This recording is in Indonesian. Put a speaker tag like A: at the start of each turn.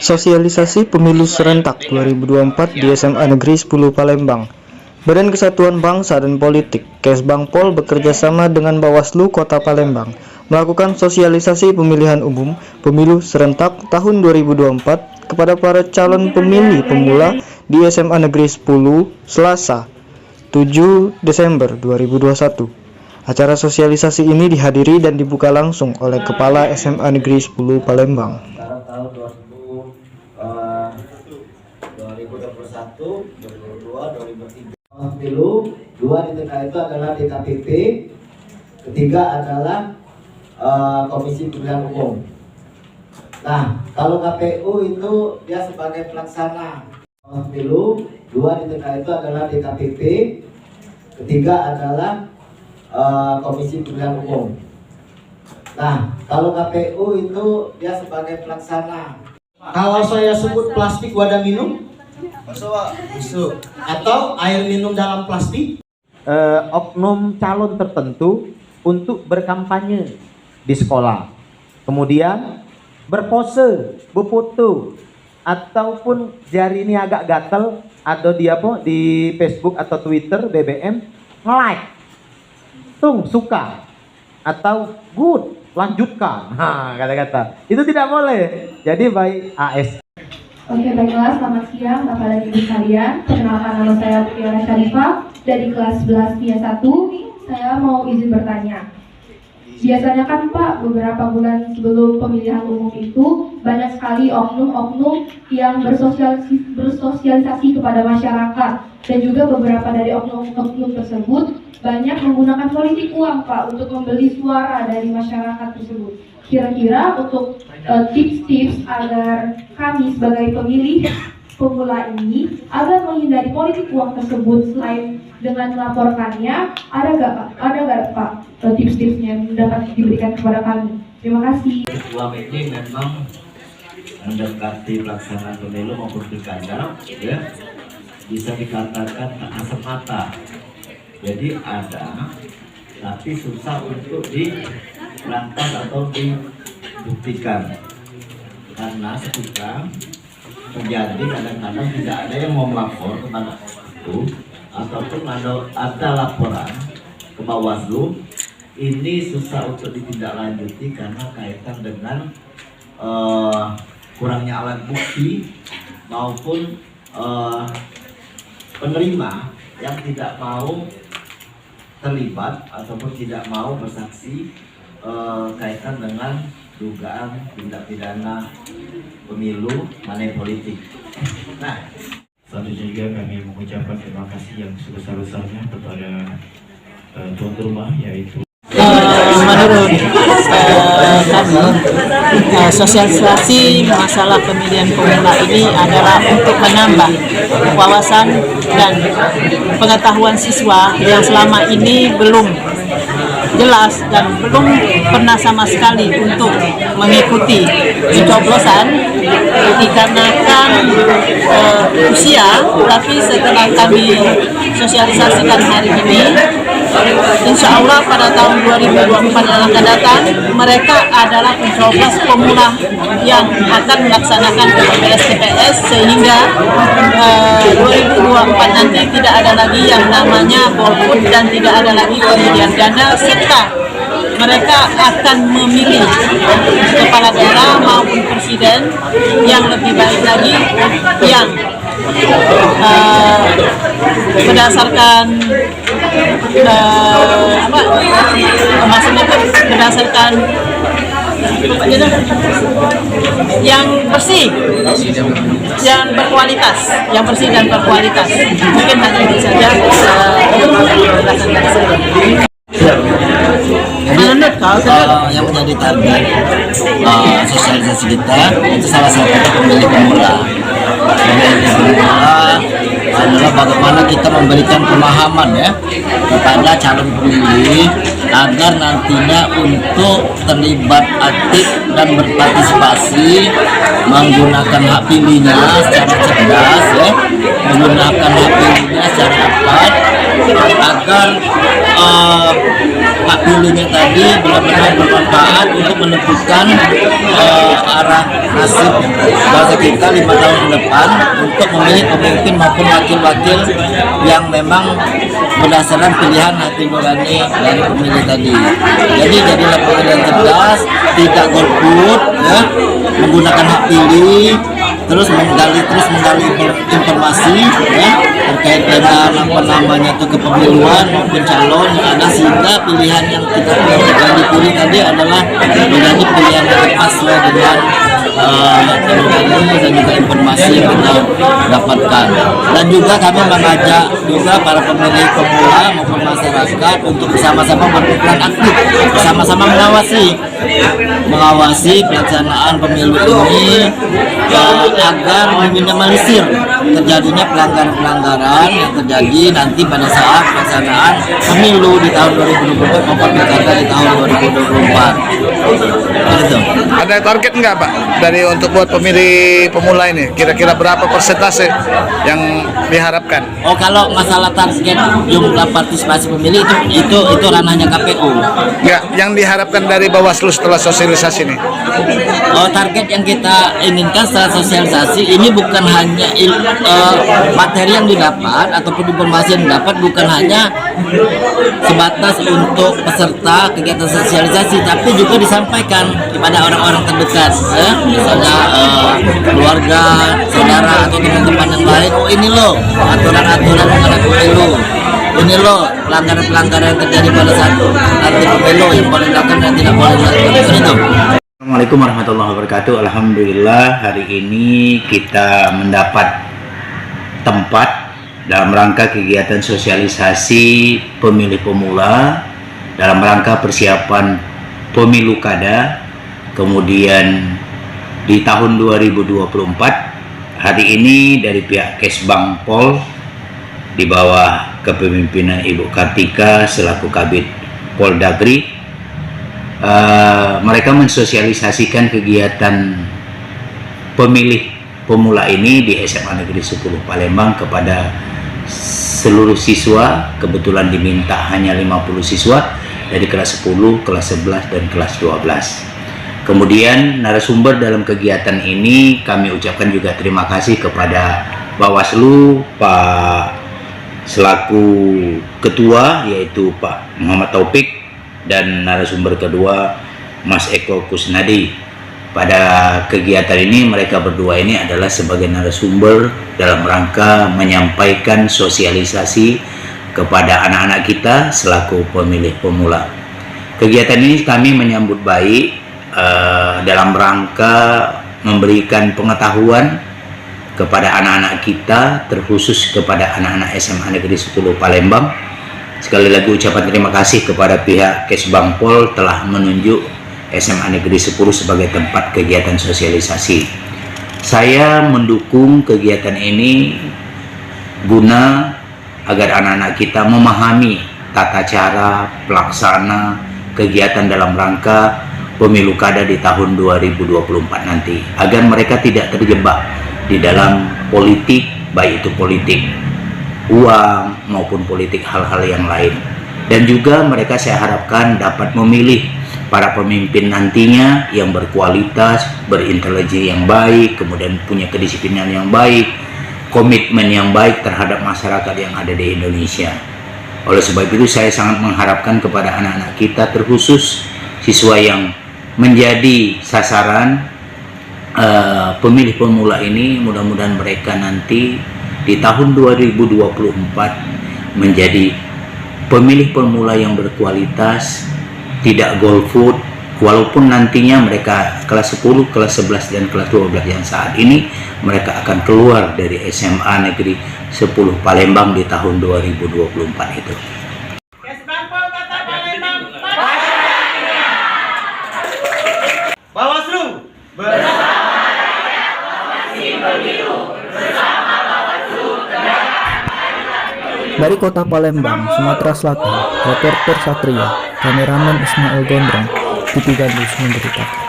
A: Sosialisasi Pemilu Serentak 2024 di SMA Negeri 10 Palembang. Badan Kesatuan Bangsa dan Politik Kesbangpol bekerja sama dengan Bawaslu Kota Palembang melakukan sosialisasi pemilihan umum Pemilu Serentak tahun 2024 kepada para calon pemilih pemula di SMA Negeri 10 Selasa 7 Desember 2021. Acara sosialisasi ini dihadiri dan dibuka langsung oleh Kepala SMA Negeri 10 Palembang.
B: Tahun 2021, 2022, 2023. Pemilu, 2 di tengah itu adalah DKPP, ketiga adalah Komisi Pemilihan Umum. Nah, kalau KPU itu dia sebagai pelaksana. Pemilu, 2 di tengah itu adalah DKPP, ketiga adalah Komisi Pemilihan Umum. Nah, kalau KPU itu dia sebagai pelaksana. Kalau saya sebut plastik wadah minum, busuk, atau air minum dalam plastik,
C: oknum calon tertentu untuk berkampanye di sekolah, kemudian berpose, berfoto, ataupun jari ini agak gatel, ada di Facebook atau Twitter, BBM, like, suka, atau good, lanjutkan, kata-kata itu tidak boleh. Jadi baik AS.
D: Oke, baiklah, selamat siang Bapak dan Ibu sekalian. Perkenalkan, nama saya Putri Syarifah dari kelas 11 PIA 1. Saya mau izin bertanya. Biasanya kan Pak, beberapa bulan sebelum pemilihan umum itu banyak sekali oknum-oknum yang bersosialisasi kepada masyarakat, dan juga beberapa dari oknum-oknum tersebut banyak menggunakan politik uang Pak untuk membeli suara dari masyarakat tersebut. Kira-kira untuk tips-tips agar kami sebagai pemilih pemula ini agar menghindari politik uang tersebut selain dengan melaporkannya, ada nggak Pak tips-tipsnya yang dapat diberikan kepada kami? Terima kasih.
B: Uang ini memang mendekati pelaksanaan pemilu maupun pilkada, ya, bisa dikatakan tak kasat mata. Jadi ada, tapi susah untuk diberantas atau dibuktikan, karena ketika terjadi kadang-kadang tidak ada yang mau melapor kepada itu, ataupun ada laporan ke Bawaslu, ini susah untuk ditindaklanjuti karena kaitan dengan kurangnya alat bukti maupun penerima yang tidak mau terlibat ataupun tidak mau bersaksi kaitan dengan dugaan tindak pidana pemilu money politik. Nah,
E: selanjutnya juga kami mengucapkan terima kasih yang sebesar-besarnya kepada tuan rumah, yaitu
F: menurut kami sosialisasi masalah pemilihan pemula ini adalah untuk menambah wawasan dan pengetahuan siswa yang selama ini belum jelas dan belum pernah sama sekali untuk mengikuti pencoblosan dikarenakan usia. Tapi setelah kami sosialisasikan hari ini, insya Allah pada tahun 2024 yang akan datang, mereka adalah pencoblos pemula yang akan melaksanakan TPS sehingga 2024 nanti tidak ada lagi yang namanya golput dan tidak ada lagi pemberian dana, serta mereka akan memilih kepala daerah maupun presiden yang lebih baik lagi, yang berdasarkan maksudnya berdasarkan yang bersih, yang berkualitas, dan berkualitas. Mungkin hanya itu saja penjelasan dari saya.
B: Yang menjadi target sosialisasi kita itu salah satu pemilih pemula. Pemilih pemula adalah bagaimana kita memberikan pemahaman, ya, kepada calon pemilih agar nantinya untuk terlibat aktif dan berpartisipasi menggunakan hak pilihnya secara cerdas, ya, menggunakan hak pilihnya secara tepat, agar hak pilih tunjuk tadi benar-benar bermanfaat untuk menentukan arah nasib bangsa kita 5 tahun ke depan untuk memilih pemimpin maupun wakil-wakil yang memang berdasarkan pilihan hati nurani dari pemilih tadi. Jadi jadilah pemilih yang cerdas, tidak golput, ya, menggunakan hak pilih, terus menggali informasi, ya, terkait dengan apa namanya itu kepemiluan maupun calon yang ada, sehingga pilihan yang kita dipilih tadi adalah menjadi pilihan yang tepat sesuai dengan dan juga informasi yang kita dapatkan. Dan juga kami mengajak juga para pemilih pemula maupun masyarakat untuk bersama-sama berperan aktif, bersama-sama mengawasi pelaksanaan pemilu ini agar meminimalisir terjadinya pelanggaran-pelanggaran yang terjadi nanti pada saat pelaksanaan pemilu di tahun 2024 maupun pilkada di tahun 2024. Begitu.
G: Ada target nggak Pak dari untuk buat pemilih pemula ini? Kira-kira berapa persentase yang diharapkan?
B: Oh, kalau masalah target jumlah partisipasi pemilih itu ranahnya KPU.
G: Nggak, yang diharapkan dari Bawaslu setelah sosialisasi ini?
B: Oh, target yang kita inginkan setelah sosialisasi ini bukan hanya materi yang didapat ataupun informasi yang didapat bukan hanya sebatas untuk peserta kegiatan sosialisasi, tapi juga disampaikan kepada orang-orang terdekat, misalnya keluarga, saudara atau teman-teman yang lain. Oh, ini loh aturan-aturan mengenai pemilu. Ini loh pelanggaran-pelanggaran yang terjadi pada saat nanti pemilu yang boleh dilakukan dan tidak boleh dilakukan itu.
H: Assalamualaikum warahmatullahi wabarakatuh. Alhamdulillah hari ini kita mendapat tempat dalam rangka kegiatan sosialisasi pemilih pemula dalam rangka persiapan pemilu kada, kemudian di tahun 2024. Hari ini dari pihak Kesbang Pol di bawah kepemimpinan Ibu Kartika selaku Kabid Poldagri, mereka mensosialisasikan kegiatan pemilih pemula ini di SMA Negeri 10 Palembang kepada seluruh siswa. Kebetulan diminta hanya 50 siswa dari kelas 10, kelas 11, dan kelas 12. Kemudian narasumber dalam kegiatan ini kami ucapkan juga terima kasih kepada Bawaslu, Pak selaku Ketua yaitu Pak Muhammad Taufik, dan narasumber kedua Mas Eko Kusnadi. Pada kegiatan ini mereka berdua ini adalah sebagai narasumber dalam rangka menyampaikan sosialisasi kepada anak-anak kita selaku pemilih pemula. Kegiatan ini kami menyambut baik dalam rangka memberikan pengetahuan kepada anak-anak kita, terkhusus kepada anak-anak SMA Negeri 10 Palembang. Sekali lagi ucapan terima kasih kepada pihak Kesbang Pol telah menunjuk SMA Negeri 10 sebagai tempat kegiatan sosialisasi. Saya mendukung kegiatan ini guna agar anak-anak kita memahami tata cara pelaksana kegiatan dalam rangka pemilu kada di tahun 2024 nanti, agar mereka tidak terjebak di dalam politik, baik itu politik uang maupun politik hal-hal yang lain. Dan juga mereka saya harapkan dapat memilih para pemimpin nantinya yang berkualitas, berintelijen yang baik, kemudian punya kedisiplinan yang baik, komitmen yang baik terhadap masyarakat yang ada di Indonesia. Oleh sebab itu saya sangat mengharapkan kepada anak-anak kita, terkhusus siswa yang menjadi sasaran pemilih pemula ini, mudah-mudahan mereka nanti di tahun 2024 menjadi pemilih pemula yang berkualitas, tidak golput, walaupun nantinya mereka kelas 10, kelas 11, dan kelas 12 yang saat ini mereka akan keluar dari SMA Negeri 10 Palembang di tahun 2024 itu.
C: Bawaslu
A: Dari kota Palembang, Sumatera Selatan, reporter Satria, kameramen Ismail Gondrong, TV Gandus memberitakan.